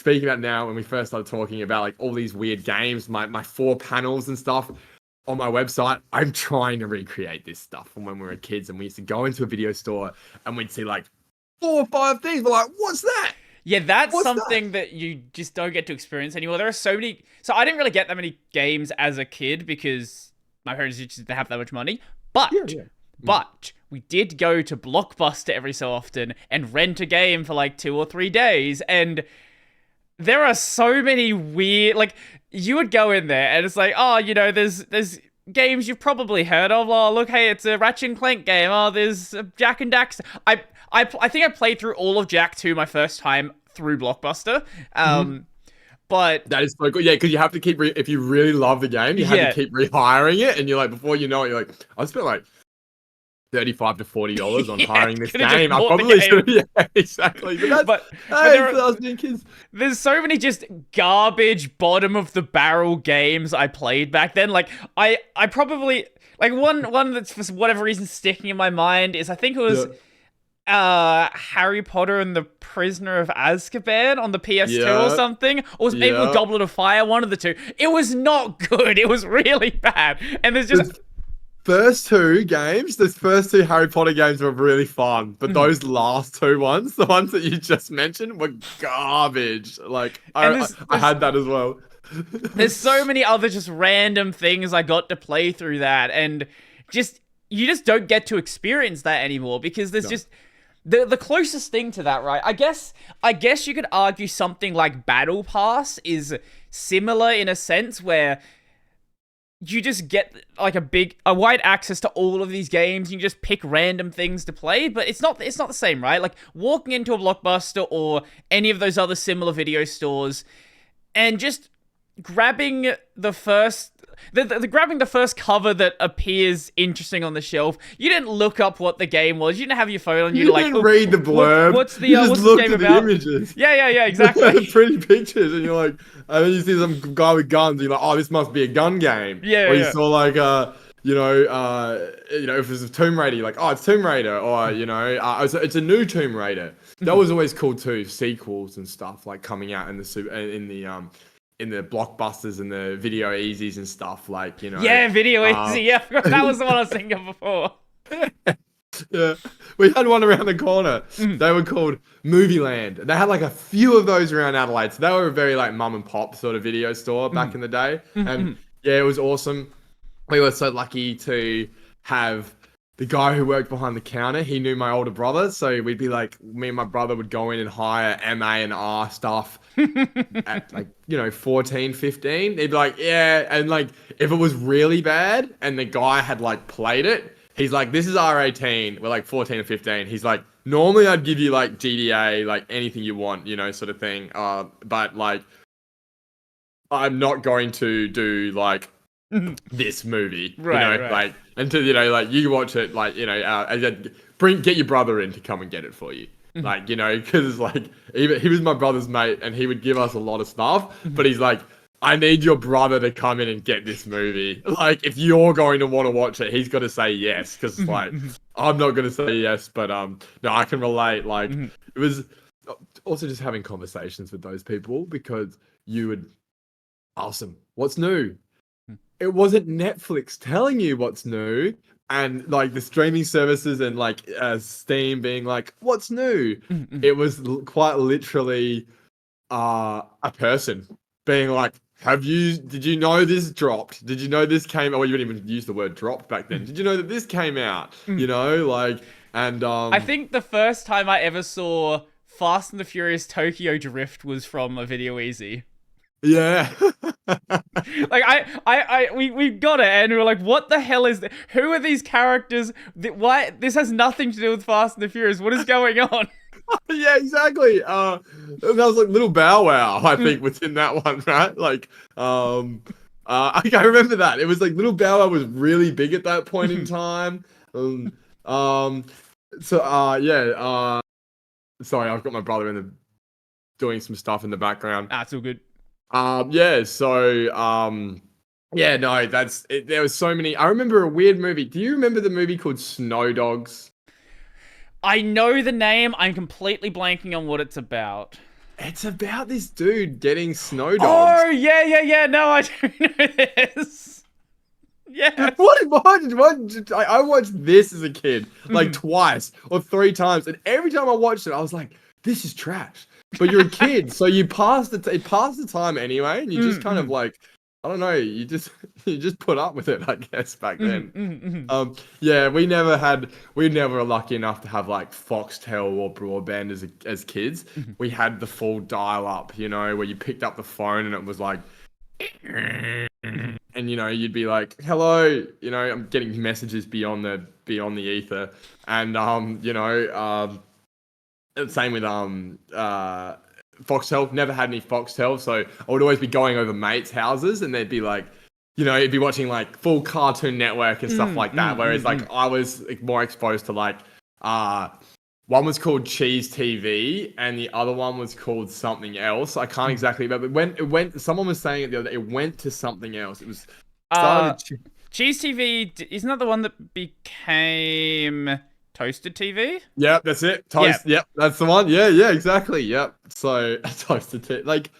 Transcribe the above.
speaking about now when we first started talking about like all these weird games, my 4 panels and stuff on my website, I'm trying to recreate this stuff from when we were kids and we used to go into a video store and we'd see like 4 or 5 things. We're like, what's that? Yeah, that's something that you just don't get to experience anymore. There are so many... So I didn't really get that many games as a kid because my parents just didn't have that much money. But we did go to Blockbuster every so often and rent a game for like 2 or 3 days. And there are so many weird... Like, you would go in there and it's like, oh, you know, there's games you've probably heard of. Oh, look, hey, it's a Ratchet and Clank game. Oh, there's Jack and Daxter. I think I played through all of Jak 2 my first time through Blockbuster. But that is so good. Yeah, because you have to keep if you really love the game, you have to keep rehiring it, and you're like, before you know it, you're like, I spent like $35 to $40 on hiring this game. I probably should. Yeah, exactly. But there's so many just garbage bottom of the barrel games I played back then. Like I probably like one that's for whatever reason sticking in my mind is I think it was Harry Potter and the Prisoner of Azkaban on the PS2 or something, or was maybe Goblet of Fire, one of the two. It was not good. It was really bad. And there's just first 2 games, those first 2 Harry Potter games were really fun, but those last 2 ones, the ones that you just mentioned, were garbage. Like I had that as well. There's so many other just random things I got to play through that, and you just don't get to experience that anymore because there's just the closest thing to that, right? I guess you could argue something like Battle Pass is similar in a sense where you just get like a wide access to all of these games. You just pick random things to play, but it's not the same, right? Like walking into a Blockbuster or any of those other similar video stores and just grabbing the first cover that appears interesting on the shelf. You didn't look up what the game was. You didn't have your phone on. You didn't read the blurb. What's the game about? The images. Yeah, exactly. Pretty pictures, and you're like, and then you see some guy with guns. And you're like, oh, this must be a gun game. Yeah. Or you saw like if it was a Tomb Raider, you're like, oh, it's Tomb Raider, or it's a new Tomb Raider. That was always cool too. Sequels and stuff like coming out in the Blockbusters and the Video Easies and stuff, like, you know. Yeah, Video Easy. Yeah, that was the one I was thinking of before. Yeah, we had one around the corner. They were called Movie Land. They had like a few of those around Adelaide. So they were a very like mum and pop sort of video store back in the day. And yeah, it was awesome. We were so lucky to have the guy who worked behind the counter. He knew my older brother. So we'd be like, me and my brother would go in and hire MA and R stuff at like, 14, 15. They'd be like, yeah. And like, if it was really bad and the guy had like played it, he's like, this is R18. We're like 14 or 15. He's like, normally I'd give you like GTA, like anything you want, sort of thing. But like, I'm not going to do like this movie, right. Like until like you watch it, like get your brother in to come and get it for you, like because like even he was my brother's mate and he would give us a lot of stuff, but he's like, I need your brother to come in and get this movie. Like if you're going to want to watch it, he's got to say yes, because like I'm not going to say yes, but no, I can relate. Like it was also just having conversations with those people because you would ask them what's new. It wasn't Netflix telling you what's new and like the streaming services and like Steam being like, what's new? It was quite literally a person being like, did you know this dropped? Did you know this came out? Well, you didn't even use the word dropped back then. Did you know that this came out? I think the first time I ever saw Fast and the Furious Tokyo Drift was from a Video Easy. Yeah. Like we got it and we were like, what the hell is this? Who are these characters? Why this has nothing to do with Fast and the Furious. What is going on? Yeah, exactly. That was like Little Bow Wow, I think, was in that one, right? Like I remember that. It was like Little Bow Wow was really big at that point in time. Sorry, I've got my brother doing some stuff in the background. That's all good. There was so many. I remember a weird movie. Do you remember the movie called Snow Dogs? I know the name. I'm completely blanking on what it's about. It's about this dude getting snow dogs. Oh, yeah. No, I don't know this. Yeah. I watched this as a kid like twice or 3 times, and every time I watched it, I was like, "This is trash." But you're a kid, so you pass the time anyway, and you just kind of like, I don't know, you just put up with it, I guess, back then. Yeah, we never were lucky enough to have like Foxtel or broadband as kids. We had the full dial up, where you picked up the phone and it was like, and you'd be like, hello, I'm getting messages beyond the ether, and same with Foxtel. Never had any Foxtel, so I would always be going over mates' houses, and they'd be like, you'd be watching like full Cartoon Network and stuff like that. Whereas like I was more exposed to like one was called Cheese TV, and the other one was called something else. I can't exactly remember. It went. Someone was saying it the other day. It went to something else. It was Cheese TV. Isn't that the one that became Toasted TV? Yeah, that's it. Yep, that's the one. Yeah, exactly. Yep. So Toasted TV. Like